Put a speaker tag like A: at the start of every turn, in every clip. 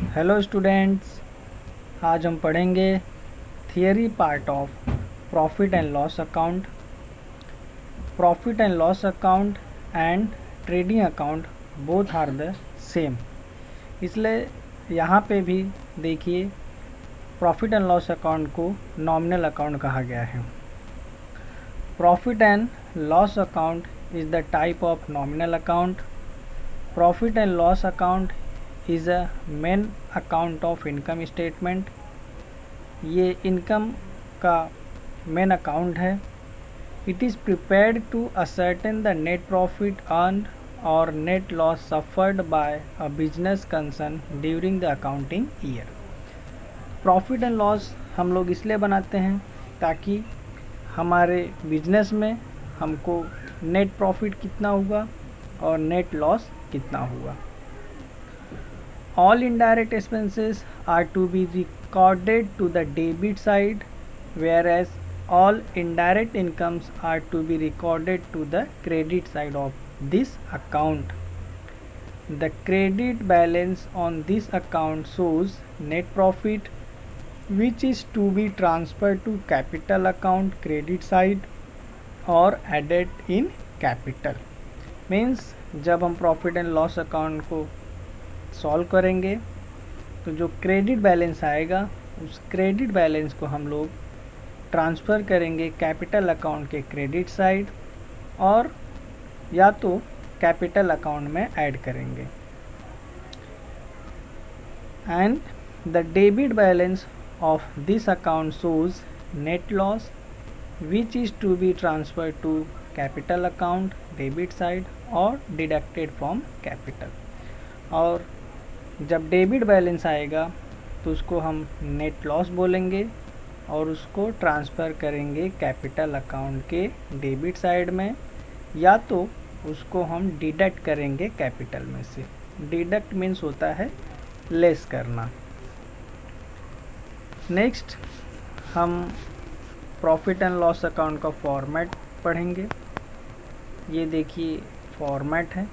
A: Hello students, आज हम पढ़ेंगे theory part of profit and loss account. Profit and loss account and trading account both are the same, इसलिए यहाँ पे भी देखिए प्रॉफिट एंड लॉस अकाउंट को नॉमिनल अकाउंट कहा गया है। Profit and loss account is the type of nominal account. Profit and loss account is a main account of income statement. ये इनकम का मेन अकाउंट है। It is prepared to ascertain the net profit earn और net loss suffered by a business concern during the accounting year. Profit and loss हम लोग इसलिए बनाते हैं ताकि हमारे बिजनेस में हमको नेट प्रॉफिट कितना हुआ और नेट लॉस कितना हुआ। All indirect expenses are to be recorded to the debit side, whereas all indirect incomes are to be recorded to the credit side of this account. The credit balance on this account shows net profit, which is to be transferred to capital account credit side or added in capital. Means जब हम profit and loss account को solve करेंगे तो जो credit balance आएगा उस credit balance को हम लोग ट्रांसफ़र करेंगे कैपिटल अकाउंट के क्रेडिट साइड और या तो कैपिटल अकाउंट में ऐड करेंगे। And the debit balance of this account shows net loss which is to be transfer to capital account debit side और डिडक्टेड फ्रॉम कैपिटल। और जब डेबिट बैलेंस आएगा तो उसको हम नेट लॉस बोलेंगे और उसको ट्रांसफ़र करेंगे कैपिटल अकाउंट के डेबिट साइड में या तो उसको हम डिडक्ट करेंगे कैपिटल में से। डिडक्ट मीन्स होता है लेस करना। नेक्स्ट हम प्रॉफिट एंड लॉस अकाउंट का फॉर्मेट पढ़ेंगे। ये देखिए फॉर्मेट है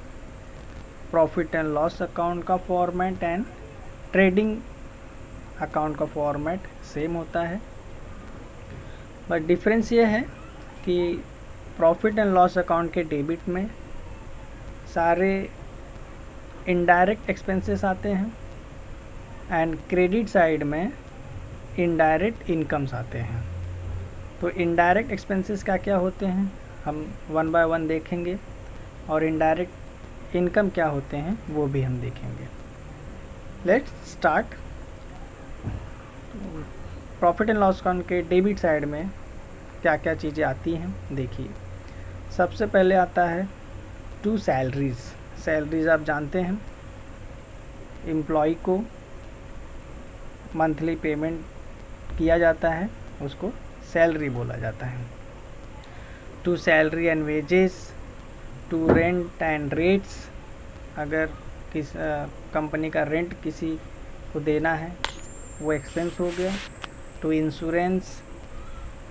A: प्रॉफिट एंड लॉस अकाउंट का फॉर्मेट एंड ट्रेडिंग अकाउंट का फॉर्मेट सेम होता है, बट डिफरेंस ये है कि प्रॉफिट एंड लॉस अकाउंट के डेबिट में सारे इनडायरेक्ट एक्सपेंसेस आते हैं एंड क्रेडिट साइड में इनडायरेक्ट इनकम्स आते हैं। तो इनडायरेक्ट एक्सपेंसेस क्या क्या होते हैं हम वन बाय वन देखेंगे और इनडायरेक्ट इनकम क्या होते हैं वो भी हम देखेंगे। Let's start. Profit and loss account के डेबिट साइड में क्या क्या चीज़ें आती हैं देखिए। सबसे पहले आता है टू सैलरीज़। सैलरीज़ आप जानते हैं एम्प्लॉय को मंथली पेमेंट किया जाता है, उसको सैलरी बोला जाता है। To salary and wages, to rent and rates, अगर किस कंपनी का रेंट किसी को देना है वो एक्सपेंस हो गया। To insurance,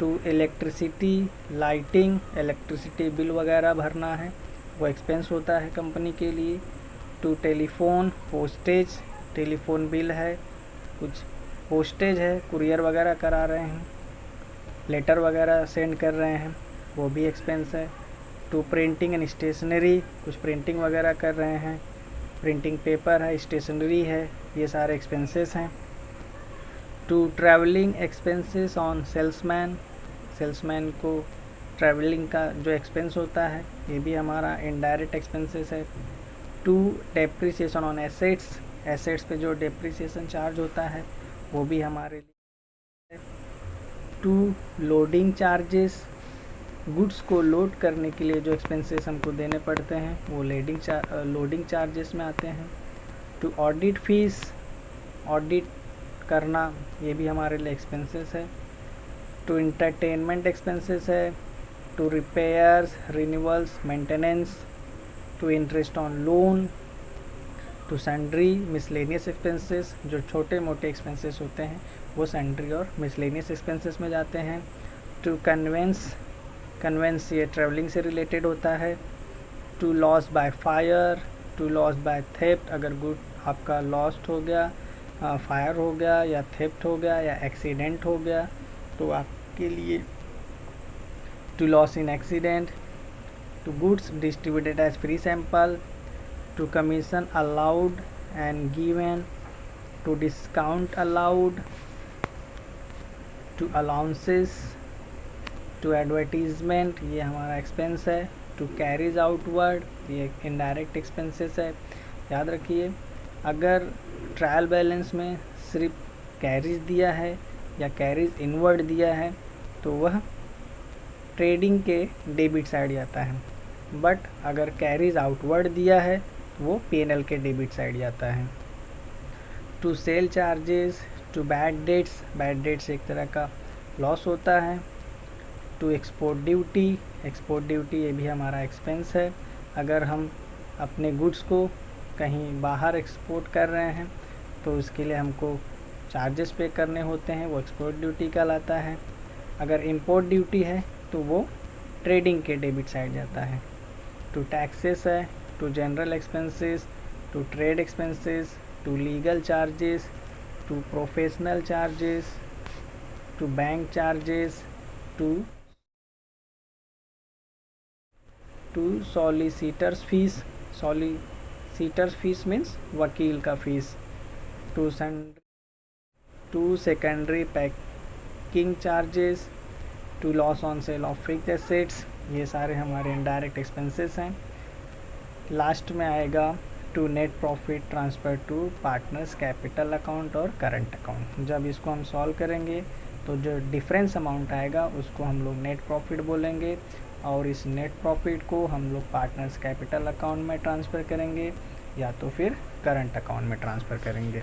A: to electricity lighting, electricity bill वगैरह भरना है वो एक्सपेंस होता है कंपनी के लिए। To telephone postage, telephone bill है, कुछ पोस्टेज है, कुरियर वगैरह करा रहे हैं, लेटर वगैरह सेंड कर रहे हैं वो भी एक्सपेंस है। टू प्रिंटिंग एंड स्टेशनरी, कुछ प्रिंटिंग वगैरह कर रहे हैं, प्रिंटिंग पेपर है, स्टेशनरी है, ये सारे एक्सपेंसेस हैं। To travelling expenses on salesman, salesman को ट्रैवलिंग का जो एक्सपेंस होता है ये भी हमारा इनडायरेक्ट एक्सपेंसेस है। To depreciation on assets, assets पे जो डेप्रिसिएशन चार्ज होता है वो भी हमारे लिए। टू लोडिंग चार्जेस, गुड्स को लोड करने के लिए जो एक्सपेंसेस हमको देने पड़ते हैं वो लोडिंग चार्जेस में आते हैं। टू ऑडिट फीस, ऑडिट करना ये भी हमारे लिए एक्सपेंसेस है। टू इंटरटेनमेंट एक्सपेंसेस है। To repairs renewals maintenance, to interest on loan, to sundry miscellaneous expenses, जो छोटे मोटे एक्सपेंसेस होते हैं वो सैंड्री और मिसलेनियस एक्सपेंसेस में जाते हैं। टू कन्वेंस ये ट्रैवलिंग से रिलेटेड होता है। To loss by fire, to loss by theft, अगर गुड आपका लॉस्ट हो गया फायर हो गया या थेफ्ट हो गया या एक्सीडेंट हो गया तो आपके लिए to loss in accident, to goods distributed as free sample, to commission allowed and given, to discount allowed, to allowances, to advertisement, ये हमारा एक्सपेंस है, टू कैरीज आउटवर्ड, ये इनडायरेक्ट एक्सपेंसेस है। याद रखिए अगर ट्रायल बैलेंस में सिर्फ कैरीज दिया है या कैरीज इनवर्ड दिया है तो वह ट्रेडिंग के डेबिट साइड जाता है, बट अगर कैरीज आउटवर्ड दिया है तो वो P&L के डेबिट साइड जाता है। To sale charges, to bad debts एक तरह का लॉस होता है। टू एक्सपोर्ट ड्यूटी ये भी हमारा एक्सपेंस है। अगर हम अपने गुड्स को कहीं बाहर एक्सपोर्ट कर रहे हैं तो उसके लिए हमको चार्जेस पे करने होते हैं, वो एक्सपोर्ट ड्यूटी कहलाता है। अगर इंपोर्ट ड्यूटी है तो वो ट्रेडिंग के डेबिट साइड जाता है। टू टैक्सेस है, to general expenses, to trade expenses, to legal charges, to professional charges, to bank charges, to solicitors fees, solicitors fees means वकील का fees, to secondary packing charges, to loss on sale of fixed assets, ये सारे हमारे indirect expenses हैं। Last में आएगा to net profit transfer to partners capital account और current account. जब इसको हम सॉल्व करेंगे तो जो डिफरेंस अमाउंट आएगा उसको हम लोग नेट प्रॉफिट बोलेंगे और इस नेट प्रॉफिट को हम लोग पार्टनर्स कैपिटल अकाउंट में ट्रांसफ़र करेंगे या तो फिर करंट अकाउंट में ट्रांसफ़र करेंगे।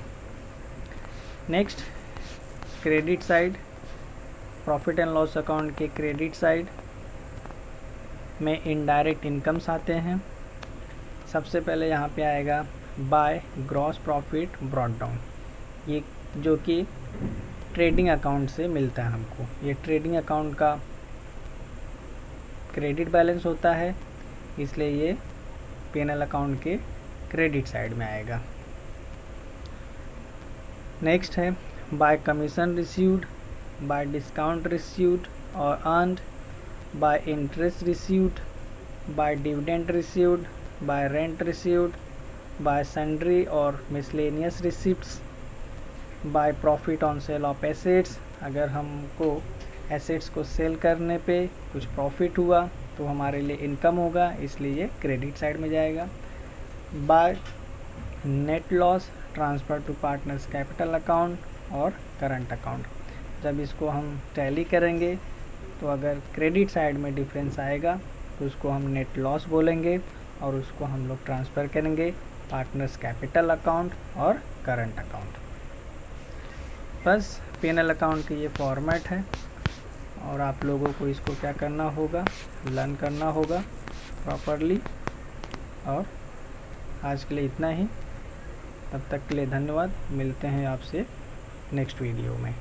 A: Next credit side, profit and loss account के क्रेडिट साइड में इनडायरेक्ट इनकम्स आते हैं। सबसे पहले यहाँ पे आएगा by gross profit brought down, ये जो कि ट्रेडिंग अकाउंट से मिलता है हमको। ये ट्रेडिंग अकाउंट का क्रेडिट बैलेंस होता है, इसलिए ये P&L अकाउंट के क्रेडिट साइड में आएगा। नेक्स्ट है by commission received, by discount received और earned, by interest received, by dividend received, by rent received, by sundry और miscellaneous receipts, by profit on sale of assets, अगर हमको assets को cell करने पे कुछ प्रॉफिट हुआ तो हमारे लिए इनकम होगा, इसलिए ये क्रेडिट साइड में जाएगा। By net loss transfer to partners capital account और करंट अकाउंट, जब इसको हम टैली करेंगे तो अगर क्रेडिट साइड में डिफरेंस आएगा तो उसको हम नेट लॉस बोलेंगे और उसको हम लोग ट्रांसफ़र करेंगे पार्टनर्स कैपिटल अकाउंट और करंट अकाउंट। बस P&L अकाउंट की ये फॉर्मेट है और आप लोगों को इसको क्या करना होगा, लर्न करना होगा प्रॉपरली। और आज के लिए इतना ही, तब तक के लिए धन्यवाद। मिलते हैं आपसे नेक्स्ट वीडियो में।